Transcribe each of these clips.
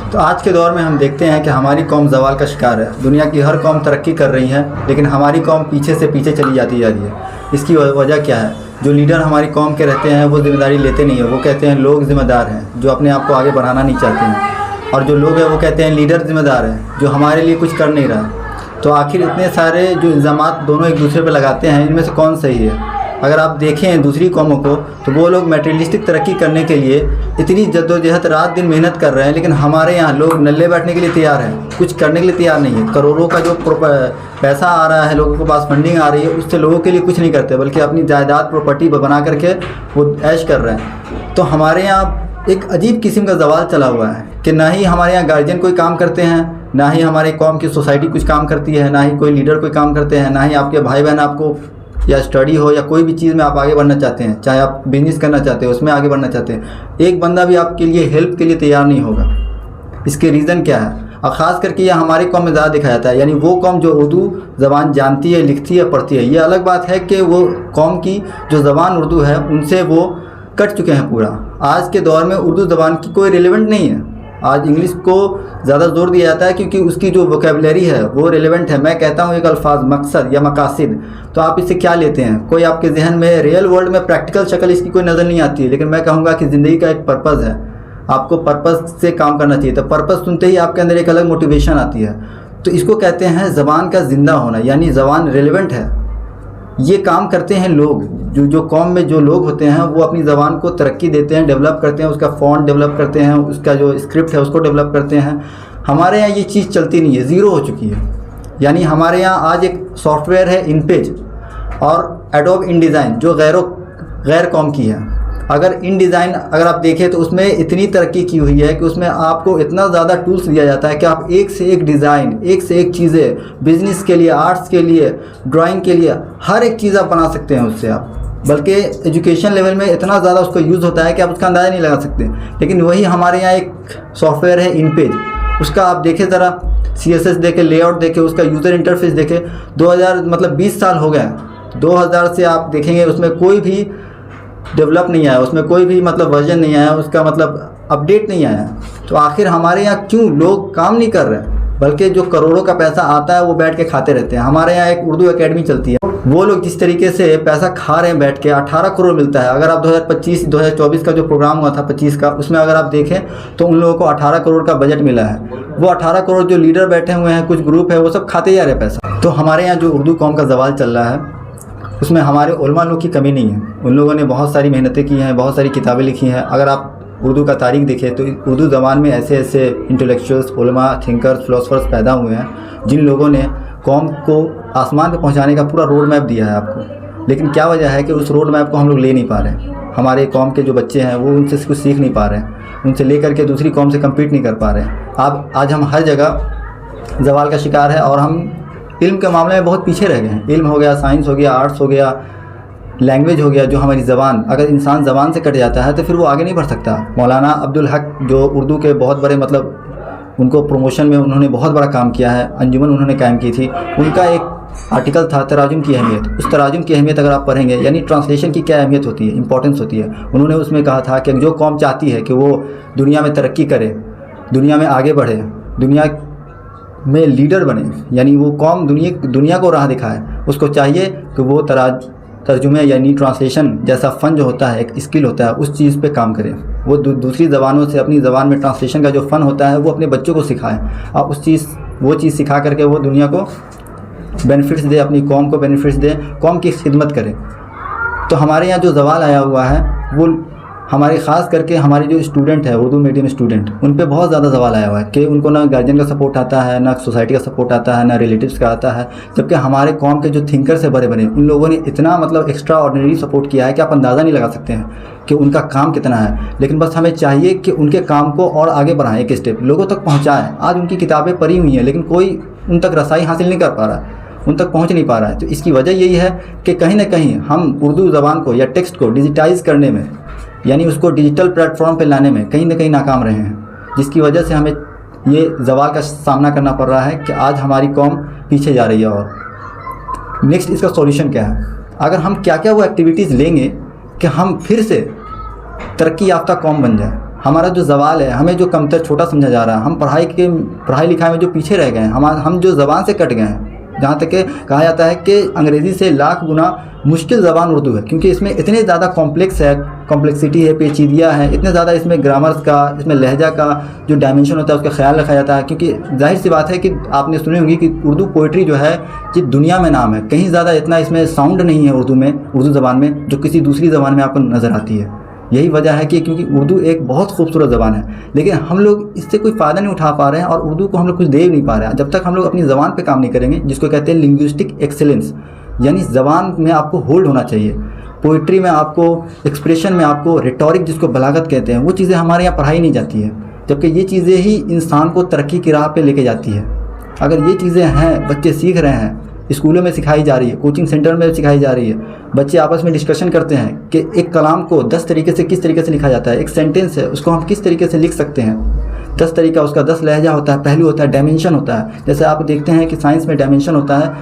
तो आज के दौर में हम देखते हैं कि हमारी कौम ज़वाल का शिकार है। दुनिया की हर कौम तरक्की कर रही है, लेकिन हमारी कौम पीछे से पीछे चली जाती जा रही है। इसकी वजह क्या है? जो लीडर हमारी कौम के रहते हैं वो जिम्मेदारी लेते नहीं है। वो कहते हैं लोग ज़िम्मेदार हैं जो अपने आप को आगे बढ़ाना नहीं चाहते हैं, और जो लोग हैं वो कहते हैं लीडर ज़िम्मेदार है जो हमारे लिए कुछ कर नहीं रहा। तो आखिर इतने सारे जो इल्ज़ामात दोनों एक दूसरे पर लगाते हैं, इनमें से कौन सही है? अगर आप देखें दूसरी कौमों को तो वो लोग मटेरियलिस्टिक तरक्की करने के लिए इतनी जद्दोजहद रात दिन मेहनत कर रहे हैं, लेकिन हमारे यहाँ लोग नल्ले बैठने के लिए तैयार हैं, कुछ करने के लिए तैयार नहीं है। करोड़ों का जो पैसा आ रहा है, लोगों के पास फंडिंग आ रही है, उससे लोगों के लिए कुछ नहीं करते, बल्कि अपनी जायदाद प्रॉपर्टी बना करके वो ऐश कर रहे हैं। तो हमारे यहाँ एक अजीब किस्म का ज़वाल चला हुआ है कि ना ही हमारे यहाँ गार्जियन कोई काम करते हैं, ना ही हमारे कौम की सोसाइटी कुछ काम करती है, ना ही कोई लीडर कोई काम करते हैं, ना ही आपके भाई बहन आपको या स्टडी हो या कोई भी चीज़ में आप आगे बढ़ना चाहते हैं, चाहे आप बिजनेस करना चाहते हो उसमें आगे बढ़ना चाहते हैं, एक बंदा भी आपके लिए हेल्प के लिए तैयार नहीं होगा। इसके रीज़न क्या है? और ख़ास करके यह हमारी कौम में ज़्यादा दिखाया जाता है। यानी वो कौम जो उर्दू ज़बान जानती है, लिखती है, पढ़ती है। ये अलग बात है कि वो कौम की जो ज़बान उर्दू है उनसे वो कट चुके हैं पूरा। आज के दौर में उर्दू ज़बान की कोई रिलेवेंट नहीं है। आज इंग्लिश को ज़्यादा जोर दिया जाता है क्योंकि उसकी जो वोकेबलरी है वो रिलेवेंट है। मैं कहता हूँ एक अल्फाज मकसद या मकासिद, तो आप इससे क्या लेते हैं? कोई आपके जहन में रियल वर्ल्ड में प्रैक्टिकल शक्ल इसकी कोई नज़र नहीं आती है, लेकिन मैं कहूँगा कि ज़िंदगी का एक पर्पज़ है, आपको पर्पज़ से काम करना चाहिए। तो पर्पज़ सुनते ही आपके अंदर एक अलग मोटिवेशन आती है। तो इसको कहते हैं ज़बान का ज़िंदा होना, यानी ज़बान रिलेवेंट है। ये काम करते हैं लोग, जो कौम में जो लोग होते हैं वो अपनी ज़बान को तरक्की देते हैं, डेवलप करते हैं, उसका फ़ॉन्ट डेवलप करते हैं, उसका जो स्क्रिप्ट है उसको डेवलप करते हैं। हमारे यहाँ ये चीज़ चलती नहीं है, ज़ीरो हो चुकी है। यानी हमारे यहाँ आज एक सॉफ्टवेयर है इनपेज और एडोब इनडिज़ाइन जो गैर कौम की है। अगर इनडिज़ाइन अगर आप देखें तो उसमें इतनी तरक्की की हुई है कि उसमें आपको इतना ज़्यादा टूल्स दिया जाता है कि आप एक से एक डिज़ाइन, एक से एक चीज़ें, बिज़नेस के लिए, आर्ट्स के लिए, ड्राइंग के लिए, हर एक चीज़ आप बना सकते हैं उससे आप। बल्कि एजुकेशन लेवल में इतना ज़्यादा उसको यूज़ होता है कि आप उसका अंदाज़ा नहीं लगा सकते। लेकिन वही हमारे यहाँ एक सॉफ्टवेयर है इनपेज, उसका आप देखें ज़रा, CSS देखें, लेआउट देखें, उसका यूज़र इंटरफेस देखें। 2000 मतलब 20 साल हो गए, 2000 से आप देखेंगे उसमें कोई भी डेवलप नहीं आया, उसमें कोई भी मतलब वर्जन नहीं आया, उसका मतलब अपडेट नहीं आया। तो आखिर हमारे यहाँ क्यों लोग काम नहीं कर रहे हैं, बल्कि जो करोड़ों का पैसा आता है वो बैठ के खाते रहते हैं। हमारे यहाँ एक उर्दू एकेडमी चलती है, वो लोग जिस तरीके से पैसा खा रहे हैं बैठ के, 18 करोड़ मिलता है। अगर आप 2025-2024 का जो प्रोग्राम हुआ था 25 का, उसमें अगर आप देखें तो उन लोगों को 18 करोड़ का बजट मिला है। वो 18 करोड़ जो लीडर बैठे हुए हैं, कुछ ग्रुप है, वो सब खाते जा रहे हैं पैसा। तो हमारे यहाँ जो उर्दू कौम का ज़वाल चल रहा है उसमें हमारे उलमा लोग की कमी नहीं है। उन लोगों ने बहुत सारी मेहनतें की हैं, बहुत सारी किताबें लिखी हैं। अगर आप उर्दू का तारीख़ देखें तो उर्दू ज़बान में ऐसे ऐसे इंटेलेक्चुअल्स, उलमा, थिंकर्स, फ़िलोसफर्स पैदा हुए हैं जिन लोगों ने कौम को आसमान पर पहुंचाने का पूरा रोड मैप दिया है आपको। लेकिन क्या वजह है कि उस रोड मैप को हम लोग ले नहीं पा रहे। हमारे कौम के जो बच्चे हैं वो उनसे कुछ सीख नहीं पा रहे हैं, उनसे ले करके दूसरी कौम से कम्पीट नहीं कर पा रहे हैं। आज हम हर जगह ज़वाल का शिकार है और हम इल्म के मामले में बहुत पीछे रह गए हैं। इल्म हो गया, साइंस हो गया, आर्ट्स हो गया, लैंग्वेज हो गया, जो हमारी ज़बान, अगर इंसान ज़बान से कट जाता है तो फिर वो आगे नहीं बढ़ सकता। मौलाना अब्दुल हक जो उर्दू के बहुत बड़े मतलब उनको प्रमोशन में उन्होंने बहुत बड़ा काम किया है, अंजुमन उन्होंने कायम की थी, उनका एक आर्टिकल था तराजुम की अहमियत। उस तराजुम की अहमियत अगर आप पढ़ेंगे, यानी ट्रांसलेशन की क्या अहमियत होती है, इंपॉर्टेंस होती है, उन्होंने उसमें कहा था कि जो कौम चाहती है कि वो दुनिया में तरक्की करे, दुनिया में आगे बढ़े, दुनिया में लीडर बने, यानी वो कौम दुनिया को राह दिखाए, उसको चाहिए कि वो तर्जुमे यानी ट्रांसलेशन जैसा फ़न जो होता है, एक स्किल होता है, उस चीज़ पे काम करें। वो दूसरी ज़बानों से अपनी ज़बान में ट्रांसलेशन का जो फ़न होता है वो अपने बच्चों को सिखाएं और वो चीज़ सिखा करके वो दुनिया को बेनिफिट्स दे, अपनी कौम को बेनिफिट्स दे, कौम की खिदमत करें। तो हमारे यहाँ जो ज़वाल आया हुआ है वो हमारे ख़ास करके हमारे जो स्टूडेंट है, उर्दू मीडियम स्टूडेंट, उन पे बहुत ज़्यादा सवाल आया हुआ है कि उनको ना गार्जियन का सपोर्ट आता है, ना सोसाइटी का सपोर्ट आता है, ना रिलेटिव्स का आता है। जबकि हमारे कौम के जो थिंकर से बड़े बने, उन लोगों ने इतना मतलब एक्स्ट्रा ऑर्डिनरी सपोर्ट किया है कि आप अंदाज़ा नहीं लगा सकते हैं कि उनका काम कितना है। लेकिन बस हमें चाहिए कि उनके काम को और आगे बढ़ाएं, एक स्टेप लोगों तक पहुँचाएँ। आज उनकी किताबें पढ़ी हुई हैं लेकिन कोई उन तक रसाई हासिल नहीं कर पा रहा, उन तक पहुँच नहीं पा रहा है। तो इसकी वजह यही है कि कहीं ना कहीं हम उर्दू ज़बान को या टेक्स्ट को डिजिटाइज़ करने में, यानी उसको डिजिटल प्लेटफॉर्म पे लाने में कहीं ना कहीं नाकाम रहे हैं, जिसकी वजह से हमें ये ज़वाल का सामना करना पड़ रहा है कि आज हमारी कौम पीछे जा रही है। और नेक्स्ट इसका सॉल्यूशन क्या है? अगर हम क्या क्या वो एक्टिविटीज़ लेंगे कि हम फिर से तरक्की याफ्ता कौम बन जाए। हमारा जो ज़वाल है, हमें जो कमतर छोटा समझा जा रहा है, हम पढ़ाई लिखाई में जो पीछे रह गए हैं, हम जो ज़बान से कट गए हैं। जहाँ तक कि कहा जाता है कि अंग्रेज़ी से लाख गुना मुश्किल ज़बान उर्दू है, क्योंकि इसमें इतने ज़्यादा कॉम्प्लेक्सिटी है, पेचीदियाँ हैं, इतने ज़्यादा इसमें ग्रामर्स का, इसमें लहजा का जो डायमेंशन होता है उसका ख्याल रखा जाता है। क्योंकि जाहिर सी बात है कि आपने सुनी होगी कि उर्दू पोइट्री जो है ये दुनिया में नाम है, कहीं ज़्यादा इतना इसमें साउंड नहीं है उर्दू ज़बान में जो किसी दूसरी ज़बान में आपको नज़र आती है। यही वजह है कि क्योंकि उर्दू एक बहुत खूबसूरत ज़बान है, लेकिन हम लोग इससे कोई फ़ायदा नहीं उठा पा रहे हैं और उर्दू को हम लोग कुछ दे नहीं पा रहे हैं। जब तक हम लोग अपनी ज़बान पे काम नहीं करेंगे, जिसको कहते हैं लिंग्विस्टिक एक्सेलेंस, यानी ज़बान में आपको होल्ड होना चाहिए, पोइट्री में आपको, एक्सप्रेशन में आपको, रिटॉरिक जिसको बलागत कहते हैं, वो चीज़ें हमारे यहाँ पढ़ाई नहीं जाती है, जबकि ये चीज़ें ही इंसान को तरक्की की राह पे लेके जाती है। अगर ये चीज़ें हैं, बच्चे सीख रहे हैं, स्कूलों में सिखाई जा रही है, कोचिंग सेंटर में सिखाई जा रही है, बच्चे आपस में डिस्कशन करते हैं कि एक कलाम को 10 तरीके से किस तरीके से लिखा जाता है, एक सेंटेंस है उसको हम किस तरीके से लिख सकते हैं, 10 तरीका, उसका 10 लहजा होता है, पहलू होता है, डायमेंशन होता है। जैसे आप देखते हैं कि साइंस में डायमेंशन होता है,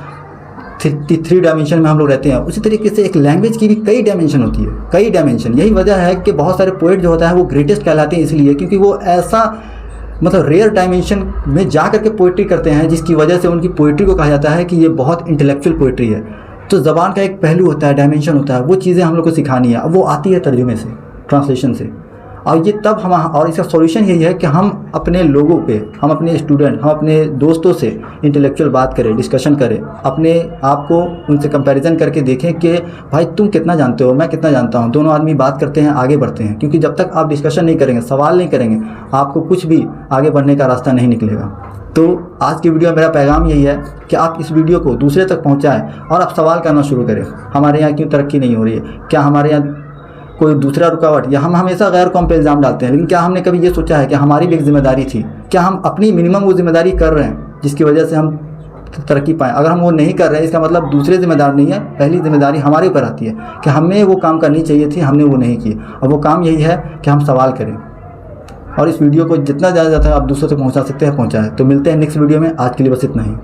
3 डायमेंशन में हम लोग रहते हैं, उसी तरीके से एक लैंग्वेज की भी कई डायमेंशन होती है, कई डायमेंशन। यही वजह है कि बहुत सारे पोइट जो होता है वो ग्रेटेस्ट कहलाते हैं, इसलिए क्योंकि वो ऐसा मतलब रेयर डायमेंशन में जा करके पोइट्री करते हैं, जिसकी वजह से उनकी पोइट्री को कहा जाता है कि ये बहुत इंटेलेक्चुअल पोइट्री है। तो ज़बान का एक पहलू होता है, डायमेंशन होता है, वो चीज़ें हम लोग को सिखानी है। वो आती है तर्जुमे से, ट्रांसलेशन से, और ये तब हम, और इसका सॉल्यूशन यही है कि हम अपने लोगों पे, हम अपने स्टूडेंट, हम अपने दोस्तों से इंटेलेक्चुअल बात करें, डिस्कशन करें, अपने आप को उनसे कंपैरिजन करके देखें कि भाई तुम कितना जानते हो, मैं कितना जानता हूँ। दोनों आदमी बात करते हैं, आगे बढ़ते हैं, क्योंकि जब तक आप डिस्कशन नहीं करेंगे, सवाल नहीं करेंगे, आपको कुछ भी आगे बढ़ने का रास्ता नहीं निकलेगा। तो आज की वीडियो में मेरा पैगाम यही है कि आप इस वीडियो को दूसरे तक पहुँचाएँ और आप सवाल करना शुरू करें, हमारे यहाँ क्यों तरक्की नहीं हो रही है, क्या हमारे यहाँ कोई दूसरा रुकावट, या हम हमेशा गैर कौम पे इल्ज़ाम डालते हैं, लेकिन क्या हमने कभी ये सोचा है कि हमारी भी एक जिम्मेदारी थी, क्या हम अपनी मिनिमम वो जिम्मेदारी कर रहे हैं जिसकी वजह से हम तरक्की पाएँ। अगर हम वो नहीं कर रहे हैं, इसका मतलब दूसरे जिम्मेदार नहीं है, पहली जिम्मेदारी हमारे ऊपर आती है कि हमें वो काम करनी चाहिए थी, हमने वो नहीं की। और वो काम यही है कि हम सवाल करें, और इस वीडियो को जितना ज़्यादा आप दूसरों तक पहुँचा सकते हैं पहुँचाएँ। तो मिलते हैं नेक्स्ट वीडियो में, आज के लिए बस इतना ही।